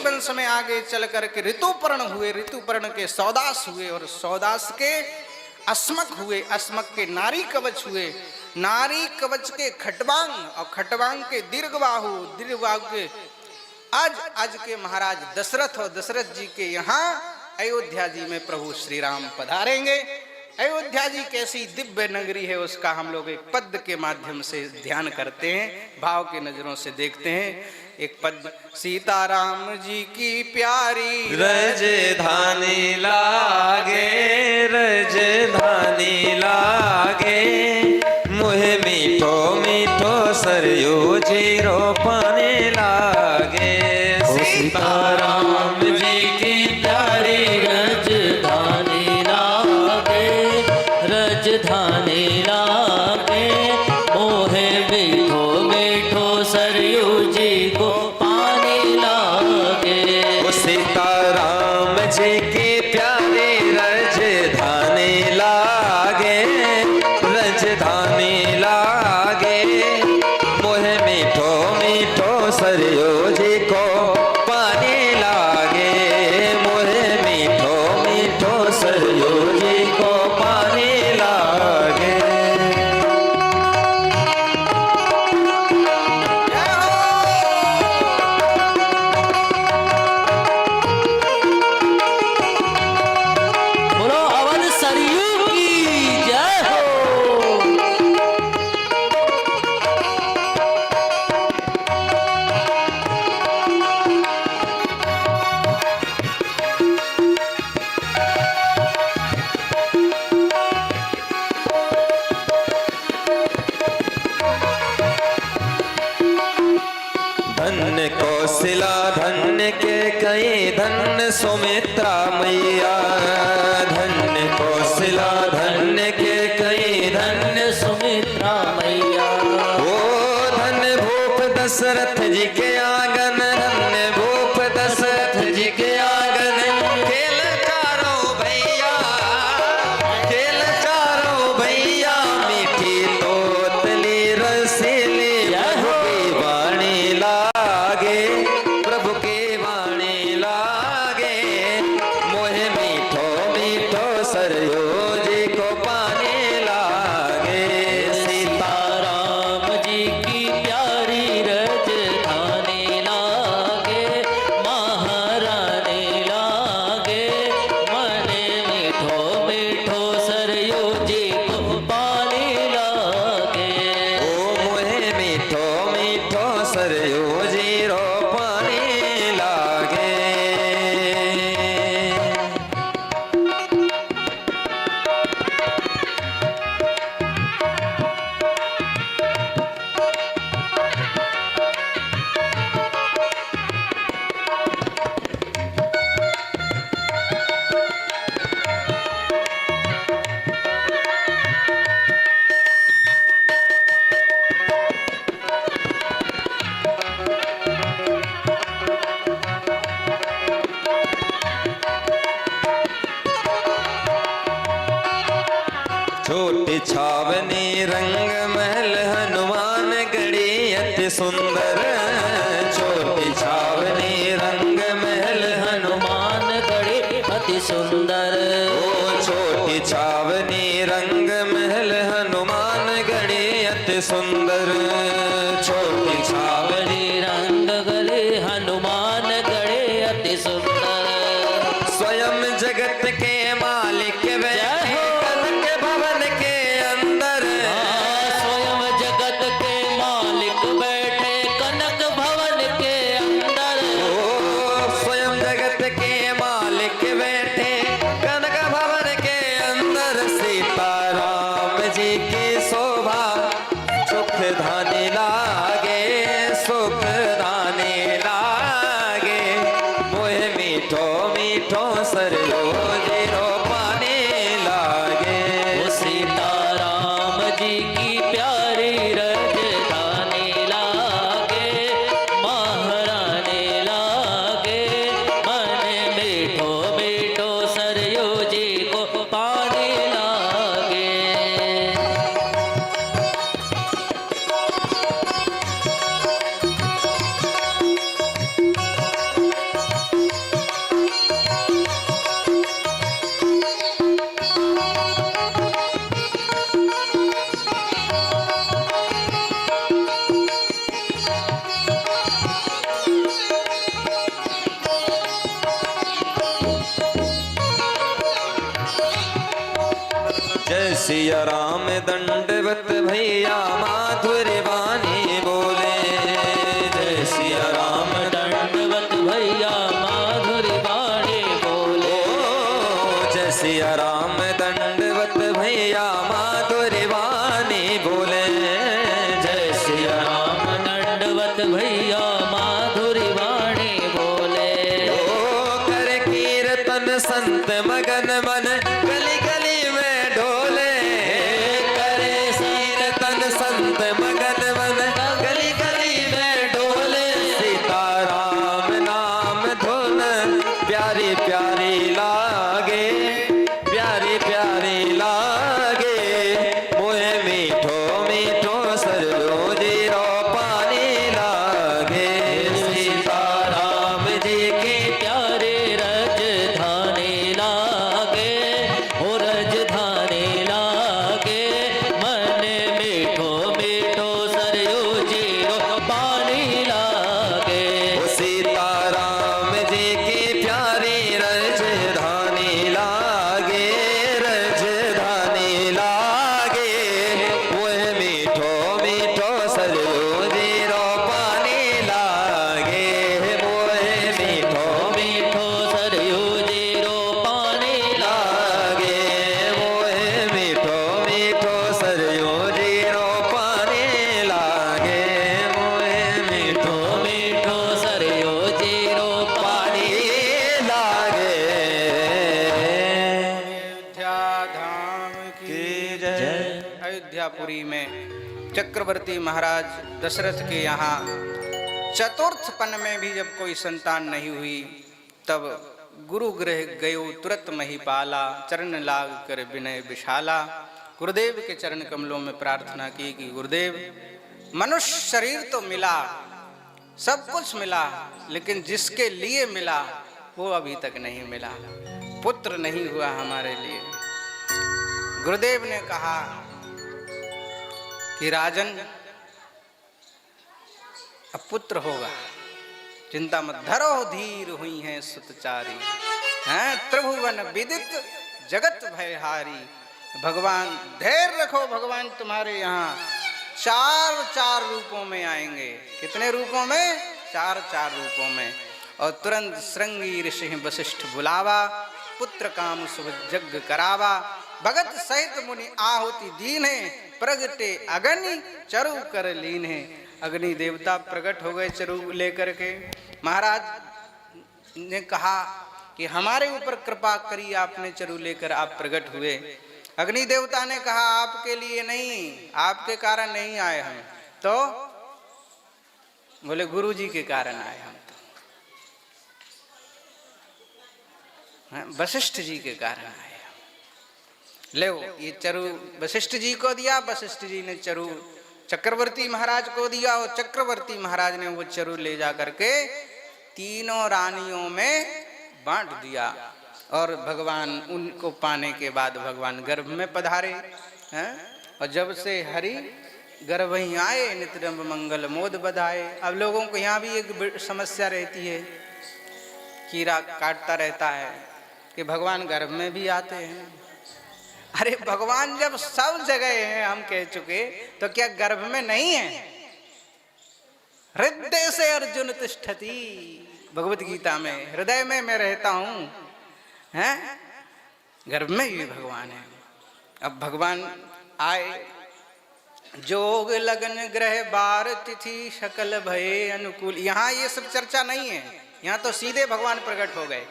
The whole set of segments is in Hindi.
वंश में आगे चल करके ऋतुपर्ण हुए, ऋतुपर्ण के सौदास हुए और सौदास के अस्मक हुए, अस्मक के नारी कवच हुए, नारी कवच के खटवांग और खटवांग के दीर्घबाहु, दीर्घबाहु के आज के महाराज दशरथ और दशरथ जी के यहाँ अयोध्या जी में प्रभु श्री राम पधारेंगे। अयोध्या जी कैसी दिव्य नगरी है उसका हम लोग एक पद के माध्यम से ध्यान करते हैं, भाव के नजरों से देखते हैं। एक पद, सीताराम जी की प्यारी रजधानी लागे, रजधानी लागे, मुहे मीठो मीठो सरयू जीरो पाने लागे। सीताराम जी की प्यारी रजधानी लागे, रजधानी लागे, मोहे मीठो मीठो सरयू जी को पानी लागे। सीताराम जी की प्यारी रजधानी लागे, रजधानी लागे, मोहे मीठो मीठो सरयू जी को पानी लागे, मोहे मीठो मीठो सरयू जी को पानी लागे। बोलो अवध सरयू की जय हो। धन्य कौशिला धन्य के कई धन्य सुमित्रा मैया, धन्य कौशिला धन्य के कई धन्य सुमित्रा मैया, ओ धन्य भूप दशरथ जी के आंगन, धन्य भूप दशरथ जी के आंगन, खेल चारों भैया, खेल चारों भैया, मीठी तोतली रसीली प्रभु की वाणी लागे, प्रभु की वाणी लागे, मोहे मीठो मीठो सरयू जी को पानी लागे। सीताराम जी की प्यारी रजधानी लागे, महारानी लागे, मने मीठो मीठो सरयू जी को पानी लागे। ओ मोहे मीठो मीठो सरयू जी रो पानी लागे। छोटी छावनी रंग महल हनुमान गढ़ी अति सुंदर, छोटी छावनी रंग महल हनुमान गढ़ी अति सुंदर, ओ छोटी छावनी रंग महल हनुमान गढ़ी अति सुंदर, छोटी छावनी रंग गले हनुमान गढ़े अति सुंदर। स्वयं जगत के मालिक बैठे कनक भवन के अंदर, स्वयं जगत के मालिक बैठे कनक भवन के अंदर, ओ स्वयं जगत के मालिक बैठे कनक भवन के अंदर। सीताराम जी की शोभा सुख धानी लागे, सुख धानी लागे, मोहे मीठो मीठो सरयू जी रो पानी लागे। वो सीताराम जी की प्यारी रजधानी लागे, महारानी लागे, मने मीठो मीठो सरयू जी को पानी लागे। सिया राम दंडवत भैया माधुर वाणी बोले। जय सिया राम दंडवत भैया माधुरी वाणी बोले। जय सिया राम दंडवत भैया माधुर वाणी बोले। जय सिया राम दंडवत भैया माधुरी वाणी बोले। कर कीर्तन संत मगन मन गली गली में डोले। करे कीर्तन संत मगन मन गली गली में डोले। सीताराम नाम धुन प्यारी प्यारी लागे, प्यारी प्यारी लागे। मोहे मीठो मीठो सरोज रो पानी लागे। सीताराम जी की प्यारे रजधानी लागे, ओ रजधानी लागे। मन मीठो मीठो सरयू जीरो पानी लागे। सीताराम जी की प्यारी रजधानी लागे, रजधानी लागे। वह मीठो मीठो सरोजी रो पानी लागे। वह मीठो मीठो सरयू जीरो पानी लागे। वह मीठो मीठो सरयोजी रो पानी लागे। वह मीठो मीठो सरयू जीरो पानी लागे। अयोध्या धाम की जय। अयोध्यापुरी में चक्रवर्ती महाराज दशरथ के यहाँ चतुर्थ पन में भी जब कोई संतान नहीं हुई, तब गुरु गृह गयो तुरंत महिपाला। चरण लाग कर विनय विशाला। गुरुदेव के चरण कमलों में प्रार्थना की कि गुरुदेव, मनुष्य शरीर तो मिला, सब कुछ मिला, लेकिन जिसके लिए मिला वो अभी तक नहीं मिला। पुत्र नहीं हुआ हमारे लिए। गुरुदेव ने कहा कि राजन, अब पुत्र होगा, चिंता मत, धरो धीर हुई हैं सुतचारी। हैं त्रिभुवन विदित जगत भयहारी। भगवान धैर्य रखो, भगवान तुम्हारे यहाँ चार चार रूपों में आएंगे। कितने रूपों में? चार चार रूपों में। और तुरंत श्रृंगी ऋषि वशिष्ठ बुलावा, पुत्र काम शुभ यज्ञ करावा। भगत सहित मुनि आहुति दीने, प्रगटे अग्नि चरु कर लीने। अग्नि देवता प्रकट हो गए चरु लेकर के। महाराज ने कहा कि हमारे ऊपर कृपा करी, आपने चरु लेकर आप प्रकट हुए। अग्नि देवता ने कहा आपके लिए नहीं, आपके कारण नहीं आए हम तो। बोले गुरु जी के कारण आए हम तो, वशिष्ठ जी के कारण आए। ले ये चरु वशिष्ठ जी को दिया, वशिष्ठ जी ने चरु चक्रवर्ती महाराज को दिया, और चक्रवर्ती महाराज ने वो चरु ले जा करके तीनों रानियों में बांट दिया। और भगवान उनको पाने के बाद भगवान गर्भ में पधारे हैं। और जब से हरि गर्भ ही आए, नित्यरंब मंगल मोद बधाए। अब लोगों को यहाँ भी एक समस्या रहती है, कीड़ा काटता रहता है कि भगवान गर्भ में भी आते हैं। अरे भगवान जब सब जगह हैं, हम कह चुके, तो क्या गर्भ में नहीं है? हृदय से अर्जुन तिष्ठति, भगवत गीता में, हृदय में मैं रहता हूं, हैं? गर्भ में भी भगवान है। अब भगवान आए, जोग लगन ग्रह बार तिथि सकल भय अनुकूल। यहाँ ये सब चर्चा नहीं है, यहाँ तो सीधे भगवान प्रकट हो गए,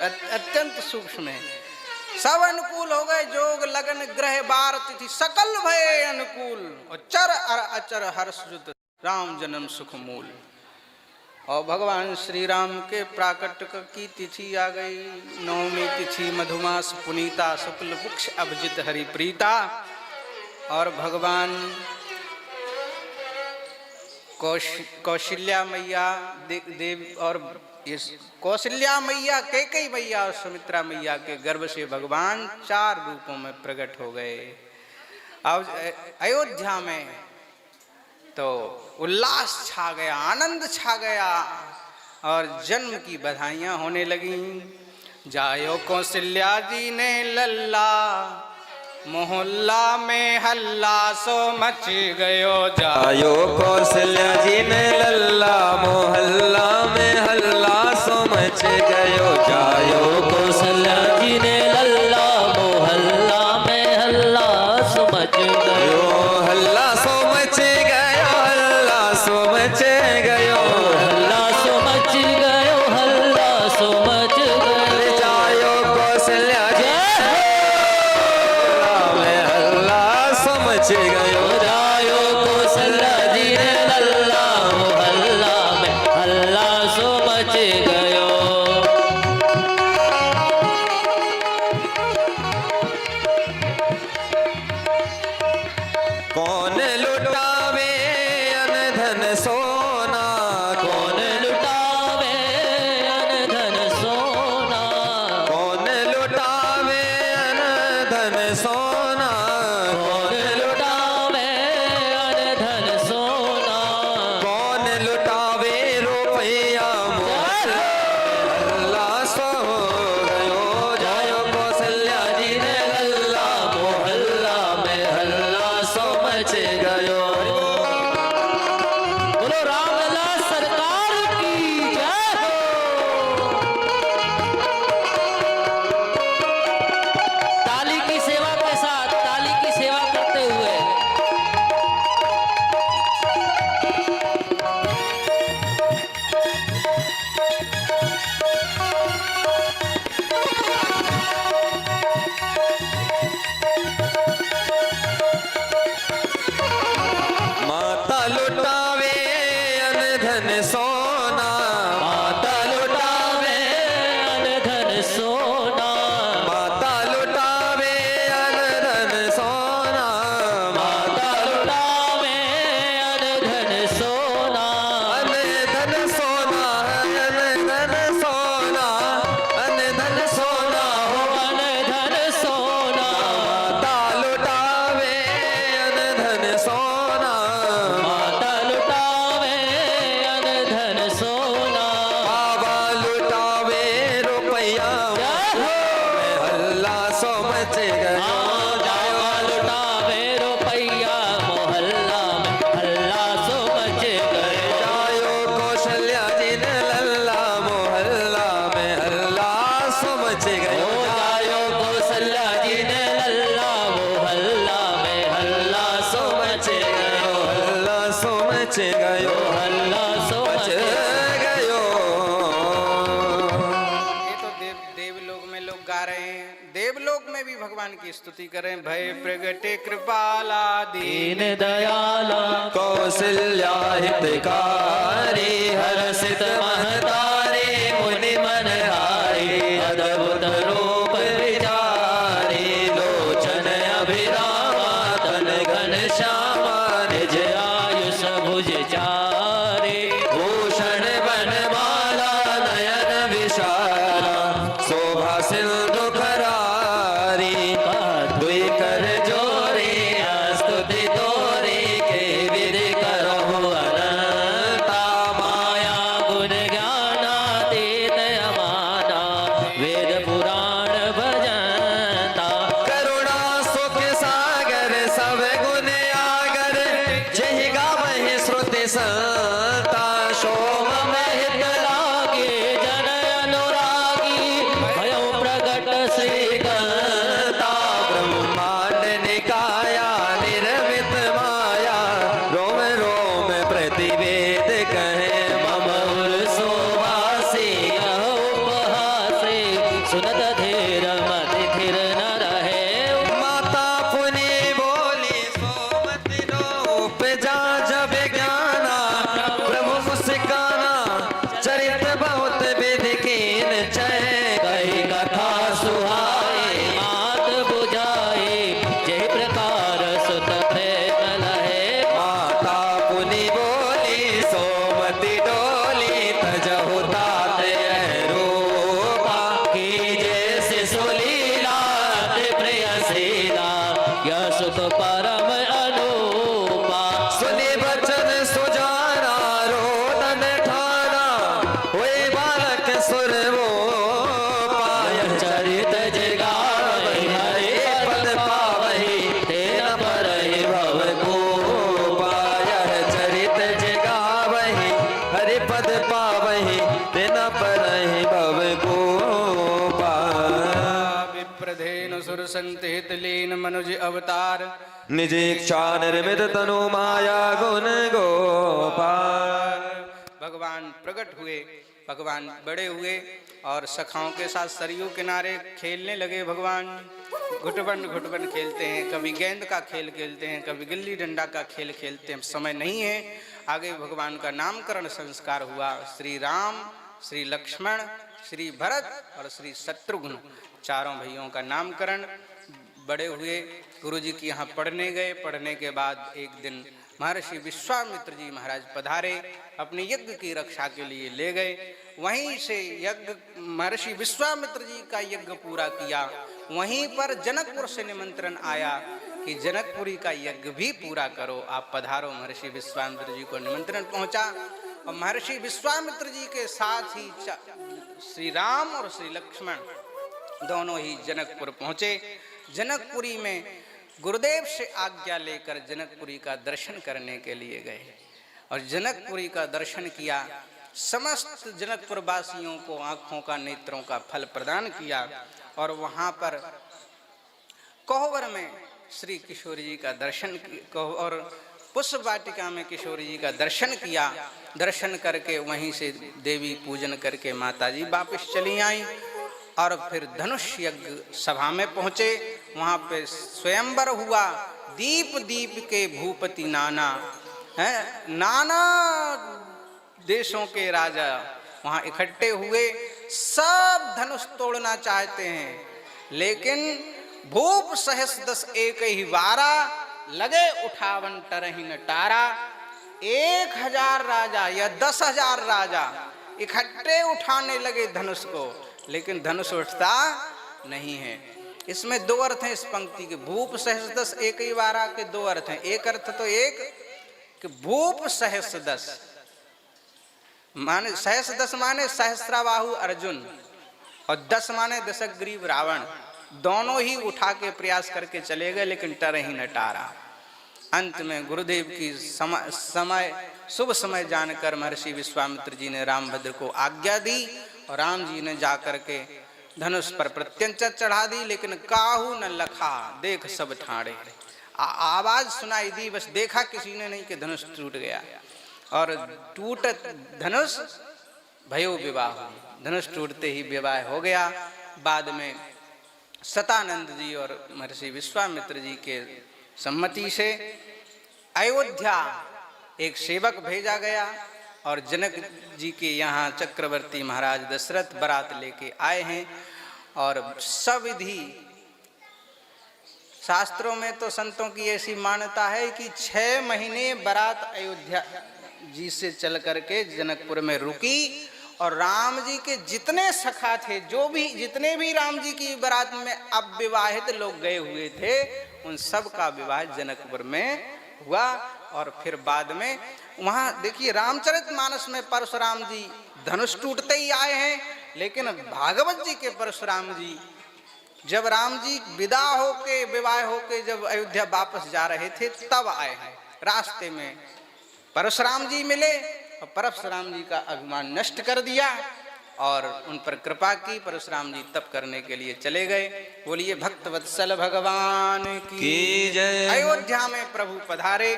अत्यंत सूक्ष्म है। सब अनुकूल हो गए, जोग लगन ग्रह बार तिथि सकल भय अनुकूल। और चर अर अचर हर्ष जुत राम जन्म सुख मूल। और भगवान श्री राम के प्राकट्य की तिथि आ गई, नवमी तिथि मधुमास पुनीता, शुक्ल पुक्ष अभिजित हरि प्रीता। और भगवान कौशल्या मैया देव और कौशल्या मैया, कैकेयी मैया और सुमित्रा मैया के गर्भ से भगवान चार रूपों में प्रकट हो गए। अब अयोध्या में तो उल्लास छा गया, आनंद छा गया, और जन्म की बधाइयां होने लगी। जायो कौशल्या जी ने लल्ला, मोहल्ला में हल्ला सो मच गयो जा आयो कौशल्या जी ने लल्ला मोहल्ला में हल्ला सो मच गयो जायो कौशल्या जी ने लल्ला मोहल्ला में हल्ला सो मच गयो हल्ला सो मच गयो हल्ला सो मच गयो हल्ला सो मच गयो हल्ला सो मच गयो जायो कौशल्या जी में हल्ला सो मच गयो जायो कौशल्या जी ने लल्ला मोहल्ला में हल्ला सो मच गयो कौन लुटावे अन धन सोना कौन लुटावे अन धन सोना कौन लुटावे अन धन सोना कौन लुटावे अन धन सोना कौन लुटावे रुपया मोहल्ला सो गयो जायो कौशल्या जी ने हल्ला मोहल्ला में हल्ला सो मच गयो बोलो रामलला सरकार की जय हो ताली की सेवा के साथ ताली की सेवा करते हुए माता लुटावे अन धन सोना माता लुटावे अन धन सोना माता लुटावे अन धन सोना माता लुटावे अन धन सोना अन धन सोना अन धन सोना अन धन सोना हो अन धन सोना माता लुटावे अन धन सोना माता लुटावे अन धन सोना बाबा लुटावे रुपया में हल्ला सो मच गयो जावा लुटावे रुपया मोहल्ला में हल्ला सो मच गए जायो कौशल्या जी ने लल्ला मोहल्ला में हल्ला सो मच गयो ओ जायो कौशल्या जी ने लल्ला मोहल्ला में हल्ला सो मच गयो हल्ला सो मच गयो हल्ला सो मच मच गयो ये तो देवलोक में लोग गा रहे हैं देवलोक में भी भगवान की स्तुति करें भय प्रगटे कृपाला दीन दीन दयाला कौशल्या हितकारी हर्षित महतारे मुनि मन हारे अद्भुत रूप विचारे लोचन अभिरामा तन घन श्यामा निज आयुष भुज चारे भूषण बनमाला नयन विशाला शोभा सिंधु करारी दुई कर जोरे स्तुति तोरे के विधि करो अनंता माया गुण ज्ञानातीत अमाना वेद पुराण भजनता करुणा सुख सागर सब गुण आगर जहि गावहि श्रुति संता शोभ महित लागे जन अनुरागी भयो प्रगट श्रीकांता ब्रह्मांड निकाया निर्मित माया रोम रोम प्रतिवेद कहे मम उर शोभासे उपहासे सुनत धीर मति थिर न रहे माता पुनि बोली सोमति नो उपजा जब ज्ञाना प्रभु मुस्काना चरित बहुत विधि कीन चय कही कथा सुहाए मात बुझाए जय प्रकार सुत प्रेम लहे माता पुनि बोली सोमति डोली तजहु तात रूपा की जैसे सुलीला प्रियशीला यह सुख परम अनुपा सुनि बचन सुजाना रोदन ठाना हुए बालक सुर वो पाय चरित जगावै हरे पद पावहि सुर संत हित लीन मनुज अवतार निज इच्छा निर्मित तनु माया गुण गोपाल। भगवान प्रकट हुए, भगवान बड़े हुए और सखाओं के साथ सरयू किनारे खेलने लगे। भगवान घुटबन खेलते हैं, कभी गेंद का खेल खेलते हैं, कभी गिल्ली डंडा का खेल खेलते हैं। समय नहीं है। आगे भगवान का नामकरण संस्कार हुआ। श्री राम, श्री लक्ष्मण, श्री भरत और श्री शत्रुघ्न, चारों भाइयों का नामकरण। बड़े हुए, गुरु जी के यहाँ पढ़ने गए। पढ़ने के बाद एक दिन महर्षि विश्वामित्र जी महाराज पधारे, अपने यज्ञ की रक्षा के लिए ले गए। वहीं से यज्ञ, महर्षि विश्वामित्र जी का यज्ञ पूरा किया। वहीं पर जनकपुर से निमंत्रण आया कि जनकपुरी का यज्ञ भी पूरा करो, आप पधारो। महर्षि विश्वामित्र जी को निमंत्रण पहुंचा और महर्षि विश्वामित्र जी के साथ ही श्री राम और श्री लक्ष्मण दोनों ही जनकपुर पहुंचे। जनकपुरी में गुरुदेव से आज्ञा लेकर जनकपुरी का दर्शन करने के लिए गए और जनकपुरी का दर्शन किया। समस्त जनकपुर वासियों को आंखों का, नेत्रों का फल प्रदान किया और वहां पर कोहबर में श्री किशोर जी का दर्शन और पुष्प वाटिका में किशोर जी का दर्शन किया। दर्शन करके वहीं से देवी पूजन करके माता जी वापस चली आई और फिर धनुष यज्ञ सभा में पहुंचे। वहां पे स्वयंवर हुआ। दीप दीप के भूपति नाना है, नाना देशों के राजा वहां इकट्ठे हुए। सब धनुष तोड़ना चाहते हैं, लेकिन भूप सहस दस एक ही वारा, लगे उठावन टरहि न टारा। 1000 राजा या 10,000 राजा इकट्ठे उठाने लगे धनुष को, लेकिन धनुष उठता नहीं है। इसमें दो अर्थ हैं इस पंक्ति के। भूप सहस दस एक ही वारा के दो अर्थ हैं। एक अर्थ तो एक कि भूप सहस दस माने, सहस दस माने सहस्राबाहु अर्जुन और 10 माने दशग्रीव रावण। दोनों ही उठा के प्रयास करके चले गए, लेकिन टर ही न टारा। अंत में गुरुदेव की शुभ समय जानकर महर्षि विश्वामित्र जी ने रामभद्र को आज्ञा दी और राम जी ने जाकर के धनुष पर प्रत्यंचा चढ़ा दी, लेकिन काहू न लखा, देख सब ठाड़े। आवाज सुनाई दी, बस देखा किसी ने नहीं कि धनुष टूट गया। और टूटत धनुष भयो विवाह, धनुष टूटते ही विवाह हो गया। बाद में सतानंद जी और महर्षि विश्वामित्र जी के सम्मति से अयोध्या एक सेवक भेजा गया और जनक जी के यहाँ चक्रवर्ती महाराज दशरथ बारात लेके आए हैं। और सविधि शास्त्रों में तो संतों की ऐसी मान्यता है कि 6 महीने बारात अयोध्या जी से चल करके जनकपुर में रुकी और राम जी के जितने सखा थे, जितने भी राम जी की बारात में अविवाहित लोग गए हुए थे, उन सब का विवाह जनकपुर में हुआ। और फिर बाद में वहां देखिए रामचरितमानस में परशुराम जी धनुष टूटते ही आए हैं, लेकिन भागवत जी के परशुराम जी जब राम जी विदा होके, विवाह होके जब अयोध्या वापस जा रहे थे तब आए हैं। रास्ते में परशुराम जी मिले और परशुराम जी का अभिमान नष्ट कर दिया और उन पर कृपा की। परशुराम जी तप करने के लिए चले गए। बोलिए भक्त वत्सल भगवान की जय। अयोध्या में प्रभु पधारे।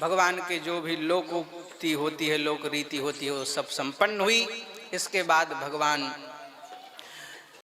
भगवान के जो भी लोकोक्ति होती है, लोक रीति होती है, वो सब संपन्न हुई। इसके बाद भगवान